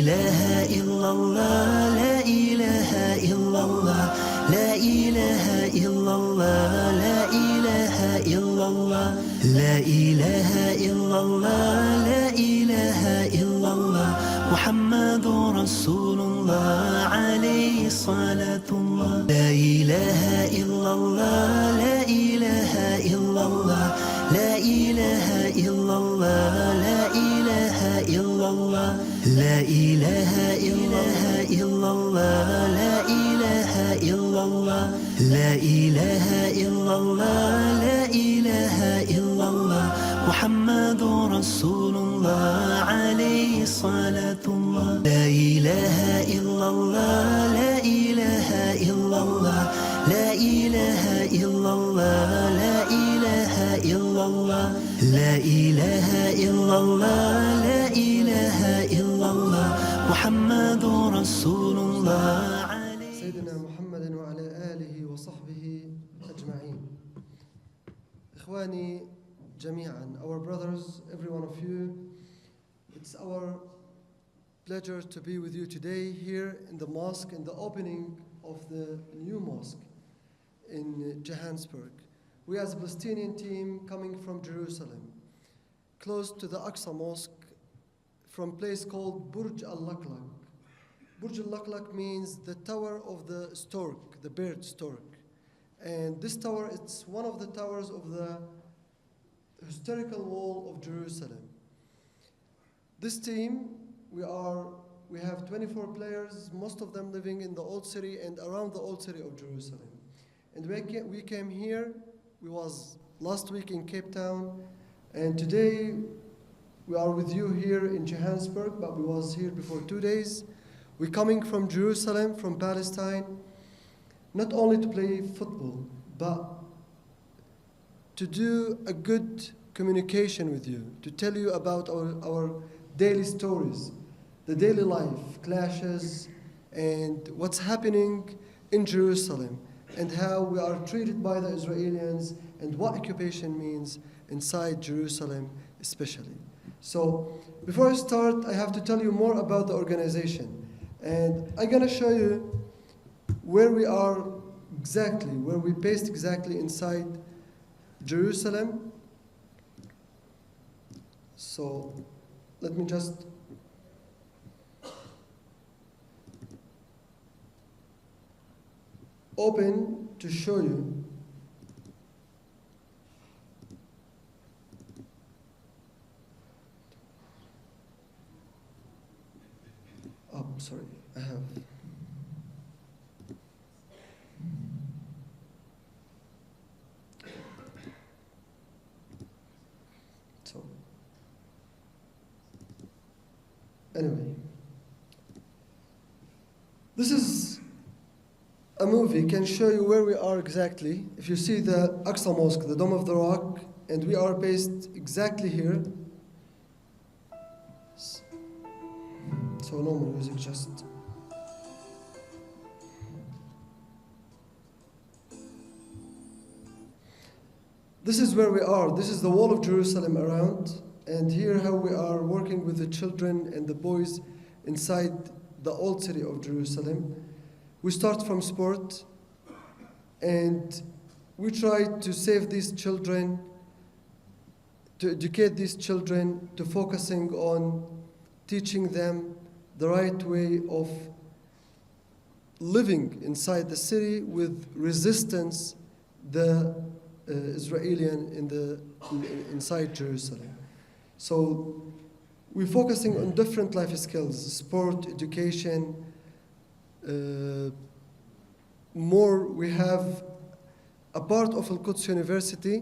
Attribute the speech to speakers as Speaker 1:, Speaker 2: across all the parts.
Speaker 1: ilaha illallah, la ilaha illallah, la ilaha illallah, la ilaha illallah, la ilaha illallah, la ilaha illallah, Muhammadur Rasulullah, alayhi salatullah. La ilaha illallah, la ilaha illallah, la ilaha illallah, la ilaha illallah, la ilaha illallah, la ilaha illallah, la ilaha illallah, la ilaha illallah, Muhammadur Rasulullah, alayhi salatullah. La ilaha illallah, la ilaha illallah, la ilaha illallah, la ilaha illallah, la ilaha illallah, la ilaha illallah, Muhammadur Rasulullah.
Speaker 2: سيدنا محمد وعلى آله وصحبه أجمعين. إخواني جميعا, our brothers, every one of you, it's our pleasure to be with you today here in the mosque, in the opening of the new mosque in Johannesburg. We as a Palestinian team coming from Jerusalem, close to the Aqsa Mosque, from a place called Burj Al Luq Luq. Burj Al Luq Luq means the tower of the stork, the bird stork. And this tower, it's one of the towers of the historical wall of Jerusalem. This team, we have 24 players, most of them living in the old city and around the old city of Jerusalem. And we came here, we was last week in Cape Town, and today we are with you here in Johannesburg, but we was here before 2 days. We're coming from Jerusalem, from Palestine, not only to play football, but to do a good communication with you, to tell you about our daily stories, the daily life, clashes, and what's happening in Jerusalem, and how we are treated by the Israelis, and what occupation means inside Jerusalem especially. So before I start, I have to tell you more about the organization. And I'm gonna show you where we are exactly, where we based exactly inside Jerusalem. So let me just open to show you. Oh, sorry, I have. So, anyway, this is a movie can show you where we are exactly. If you see the Aqsa Mosque, the Dome of the Rock, and we are based exactly here. So normal music just. This is where we are. This is the wall of Jerusalem around. And here how we are working with the children and the boys inside the old city of Jerusalem. We start from sport, and we try to save these children, to educate these children, to focusing on teaching them the right way of living inside the city with resistance the Israeli inside Jerusalem. So we're focusing on different life skills, sport, education. More, we have a part of Al-Quds University,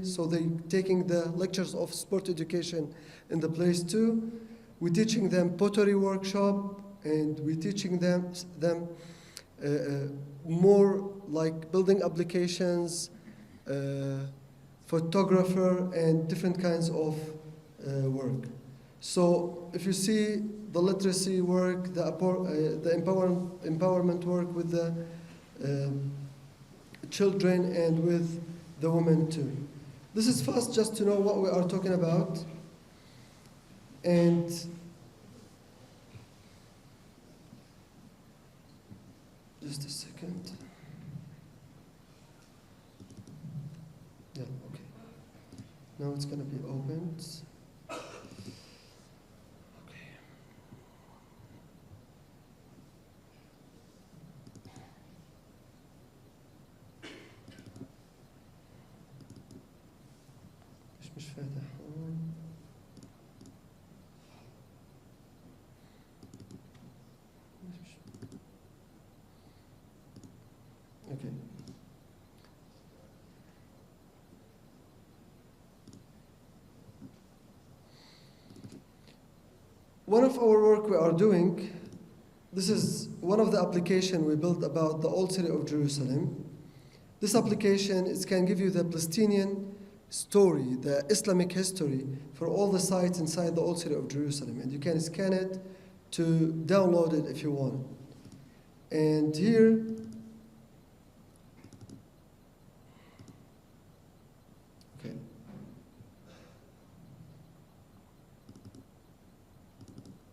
Speaker 2: so they taking the lectures of sport education in the place too. We're teaching them pottery workshop, and we're teaching them more like building applications, photographer, and different kinds of work. So if you see the literacy work, the empowerment work with the children and with the women too. This is fast just to know what we are talking about. And Just a second. Yeah, okay. Now it's going to be opened. Okay. مش فاتح. Okay. One of our work we are doing, this is one of the application we built about the old city of Jerusalem. This application can give you the Palestinian story, the Islamic history for all the sites inside the old city of Jerusalem. And you can scan it to download it if you want. And here, okay.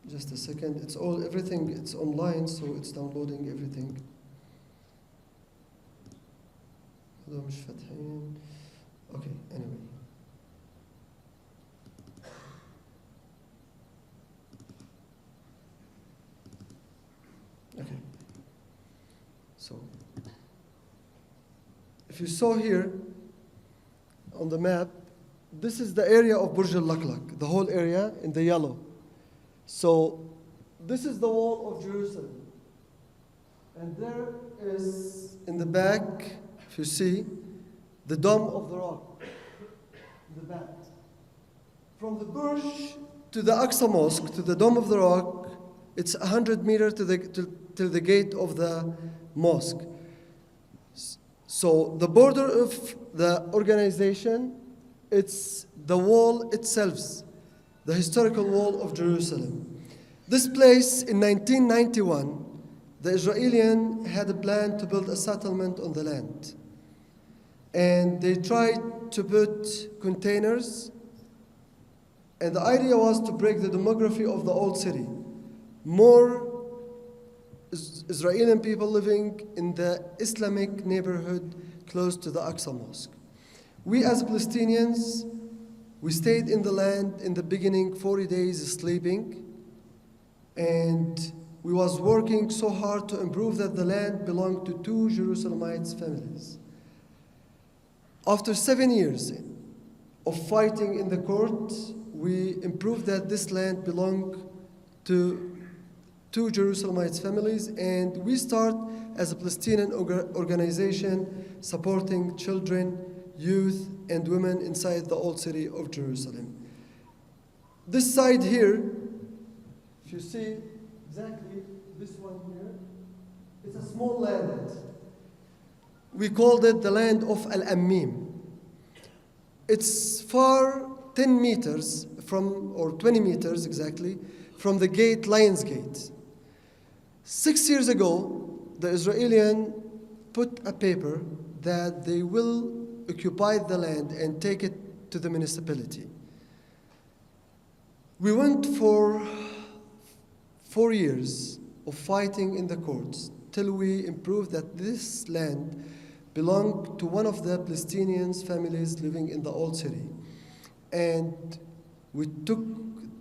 Speaker 2: Just a second, everything, it's online, so it's downloading everything. Okay, anyway. Okay. So, if you saw here on the map, this is the area of Burj Al Luq Luq, the whole area in the yellow. So, this is the wall of Jerusalem. And there is, in the back, if you see, the Dome of the Rock, in the back. From the Burj to the Aqsa Mosque, to the Dome of the Rock, it's 100 meters to the gate of the mosque. So the border of the organization, it's the wall itself, the historical wall of Jerusalem. This place, in 1991, the Israelis had a plan to build a settlement on the land. And they tried to put containers, and the idea was to break the demography of the old city. More Israeli people living in the Islamic neighborhood close to the Aqsa Mosque. We as Palestinians, we stayed in the land in the beginning 40 days sleeping, and we was working so hard to improve that the land belonged to 2 Jerusalemites families. After 7 years of fighting in the court, we improved that this land belonged to 2 Jerusalemites families, and we start as a Palestinian organization supporting children, youth, and women inside the old city of Jerusalem. This side here, if you see exactly this one here, it's a small land. We called it the land of Al-Ammim. It's far 10 meters from, or 20 meters exactly, from the gate, Lion's Gate. 6 years ago, the Israelis put a paper that they will occupy the land and take it to the municipality. We went for 4 years of fighting in the courts till we improved that this land belonged to one of the Palestinian families living in the old city. And we took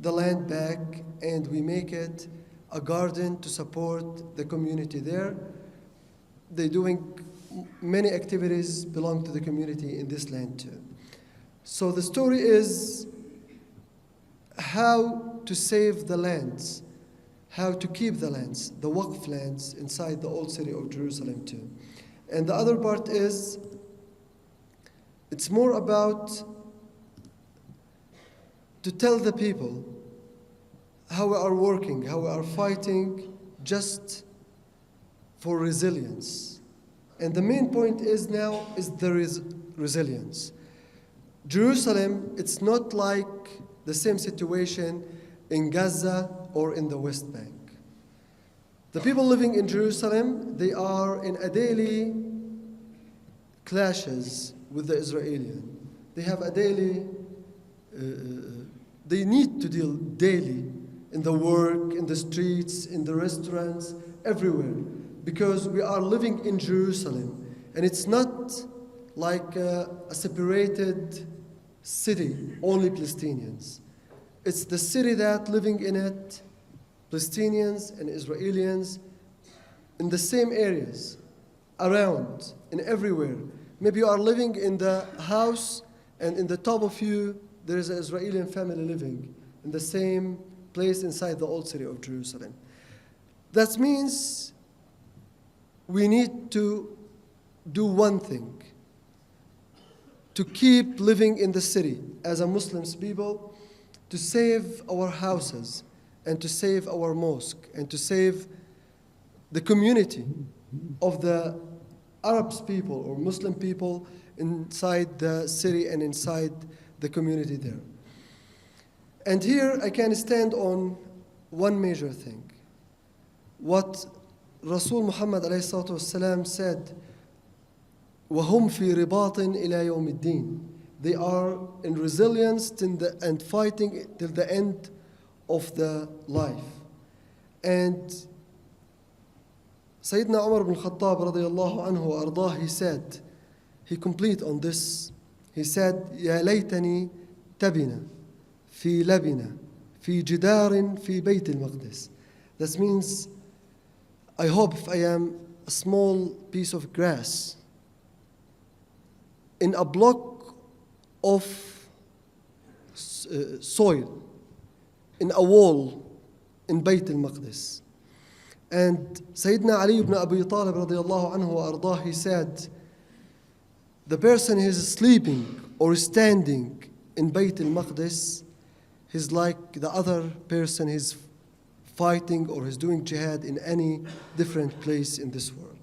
Speaker 2: the land back and we make it a garden to support the community there. They're doing many activities belong to the community in this land too. So the story is how to save the lands, how to keep the lands, the Waqf lands inside the old city of Jerusalem too. And the other part is, it's more about to tell the people how we are working, how we are fighting just for resilience. And the main point is now is there is resilience. Jerusalem, it's not like the same situation in Gaza or in the West Bank. The people living in Jerusalem, they are in a daily clashes with the Israelis. They have a daily, they need to deal daily in the work, in the streets, in the restaurants, everywhere. because we are living in Jerusalem, and it's not like a separated city, only Palestinians. It's the city that living in it, Palestinians and Israelis, in the same areas, around, and everywhere. Maybe you are living in the house, and in the top of you, there is an Israeli family living in the same place inside the old city of Jerusalem. That means we need to do one thing, to keep living in the city as a Muslim people, to save our houses and to save our mosque and to save the community of the Arabs people or Muslim people inside the city and inside the community there. And here I can stand on one major thing. What Rasul Muhammad ﷺ said, وَهُمْ فِي رِبَاطٍ إِلَى يَوْمِ الدِّينِ. They are in resilience and fighting till the end of the life. And Sayyidina Umar ibn Khattab radiyallahu anhu ardah, he said, he complete on this, he said, يَا لَيْتَنِي تَبِنَ فِي لَبِنَ فِي جِدَارٍ فِي بَيْتِ الْمَقْدِسِ. That means, I hope if I am a small piece of grass in a block of soil, in a wall in Bayt al-Maqdis. And Sayyidina Ali ibn Abi Talib radiyallahu anhu ardah, he said, the person who is sleeping or standing in Bayt al-Maqdis, he's like the other person who's fighting or is doing jihad in any different place in this world,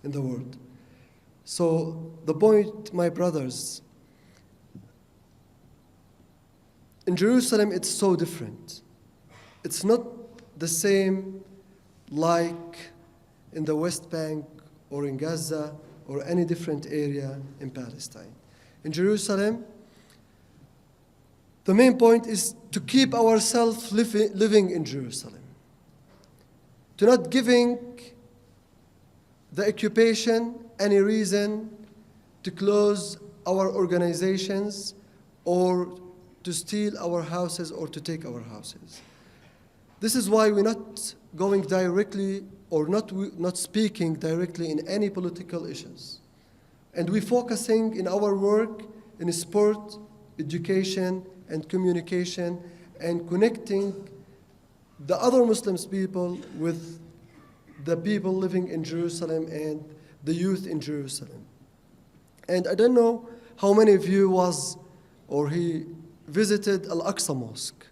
Speaker 2: in the world. So the point, my brothers, in Jerusalem it's so different. It's not the same like in the West Bank or in Gaza or any different area in Palestine. In Jerusalem, the main point is to keep ourselves living in Jerusalem, to not giving the occupation any reason to close our organizations or to steal our houses or to take our houses. This is why we're not going directly or not speaking directly in any political issues. And we're focusing in our work in sport, education, and communication, and connecting the other Muslim people with the people living in Jerusalem and the youth in Jerusalem. And I don't know how many of you he visited Al-Aqsa Mosque.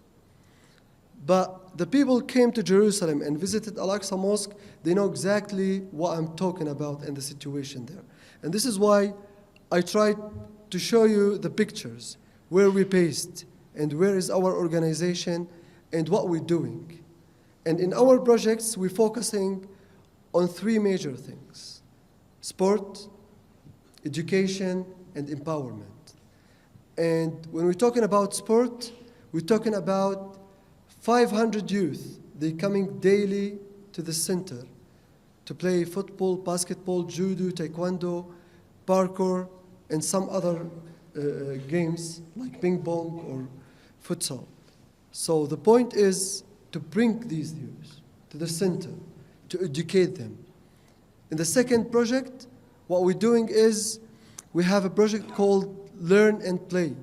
Speaker 2: But the people came to Jerusalem and visited Al-Aqsa Mosque, they know exactly what I'm talking about and the situation there. And this is why I tried to show you the pictures, where we're based and where is our organization and what we're doing. And in our projects, we're focusing on three major things: sport, education, and empowerment. And when we're talking about sport, we're talking about 500 youth. They're coming daily to the center to play football, basketball, judo, taekwondo, parkour, and some other games like ping pong or futsal. So the point is to bring these youth to the center, to educate them. In the second project, what we're doing is we have a project called Learn and Play.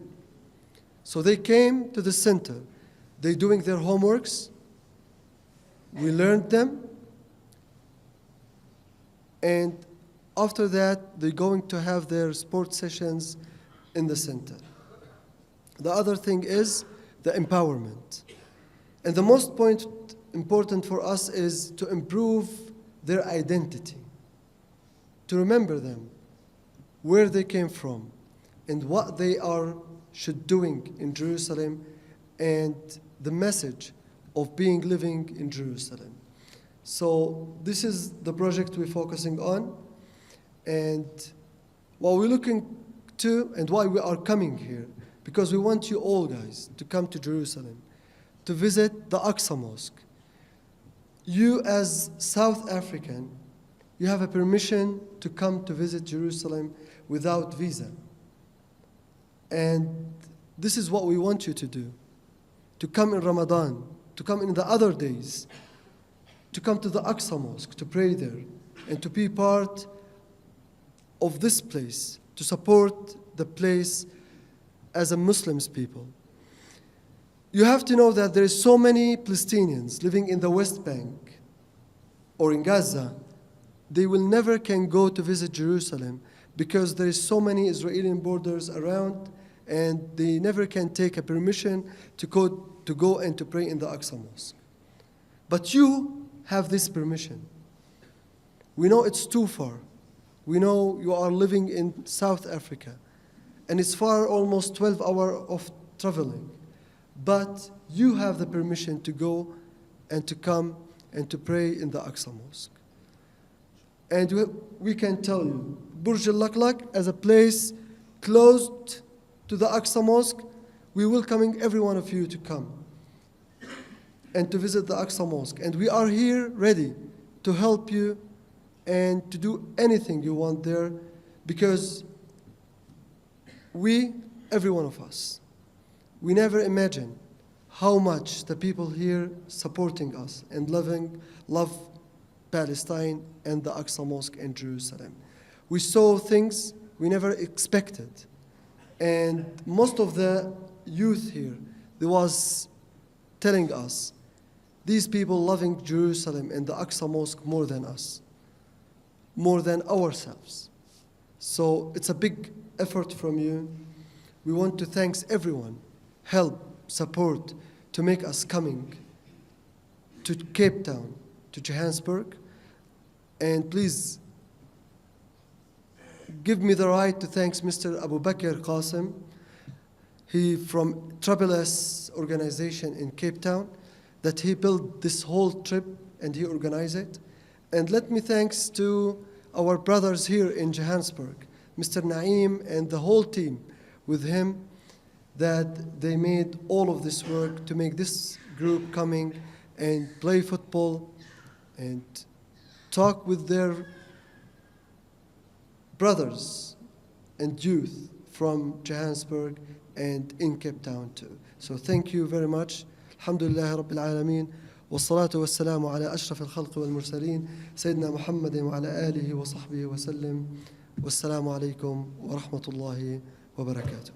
Speaker 2: So they came to the center. They're doing their homeworks. We learned them. And after that, they're going to have their sport sessions in the center. The other thing is the empowerment. And the most important for us is to improve their identity, to remember them, where they came from, and what they should doing in Jerusalem, and the message of living in Jerusalem. So this is the project we're focusing on, and what we're looking to and why we are coming here, because we want you all guys to come to Jerusalem, to visit the Aqsa Mosque. You as South African, you have a permission to come to visit Jerusalem without visa. And this is what we want you to do. To come in Ramadan, to come in the other days, to come to the Aqsa Mosque, to pray there, and to be part of this place, to support the place as a Muslims people. You have to know that there is so many Palestinians living in the West Bank or in Gaza, they will never can go to visit Jerusalem because there is so many Israeli borders around, and they never can take a permission to go and to pray in the Aqsa Mosque. But you have this permission. We know it's too far. We know you are living in South Africa, and it's far, almost 12 hours of traveling. But you have the permission to go and to come and to pray in the Aqsa Mosque. And we can tell you, Burj Al Luq Luq, as a place closed to the Aqsa Mosque, we are welcoming every one of you to come and to visit the Aqsa Mosque. And we are here ready to help you and to do anything you want there, because every one of us, we never imagine how much the people here supporting us and love Palestine and the Aqsa Mosque in Jerusalem. We saw things we never expected. And most of the youth here, they was telling us, these people loving Jerusalem and the Aqsa Mosque more than us, more than ourselves. So it's a big effort from you. We want to thank everyone, help, support, to make us coming to Cape Town, to Johannesburg. And please give me the right to thank Mr. Abu Bakr Qasim. He from Triple S organization in Cape Town, that he built this whole trip and he organized it. And let me thanks to our brothers here in Johannesburg, Mr. Naeem and the whole team with him, that they made all of this work to make this group coming and play football and talk with their brothers and youth from Johannesburg and in Cape Town too. So thank you very much. Alhamdulillah Rabbil Alameen. والصلاة والسلام على أشرف الخلق والمرسلين سيدنا محمد وعلى آله وصحبه وسلم والسلام عليكم ورحمة الله وبركاته.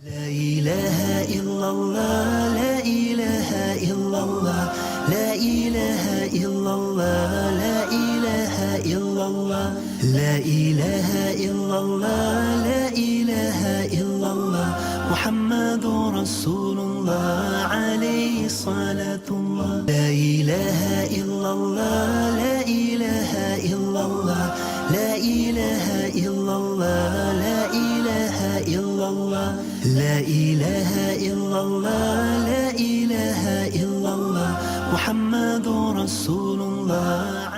Speaker 1: لا إله إلا الله لا إله إلا الله لا إله إلا الله لا إله إلا الله لا إله إلا الله لا إله إلا الله محمد رسول الله عليه الصلاة الله لا إله إلا الله لا إله إلا الله لا إله إلا الله لا إله إلا الله لا إله إلا الله لا إله إلا الله محمد رسول الله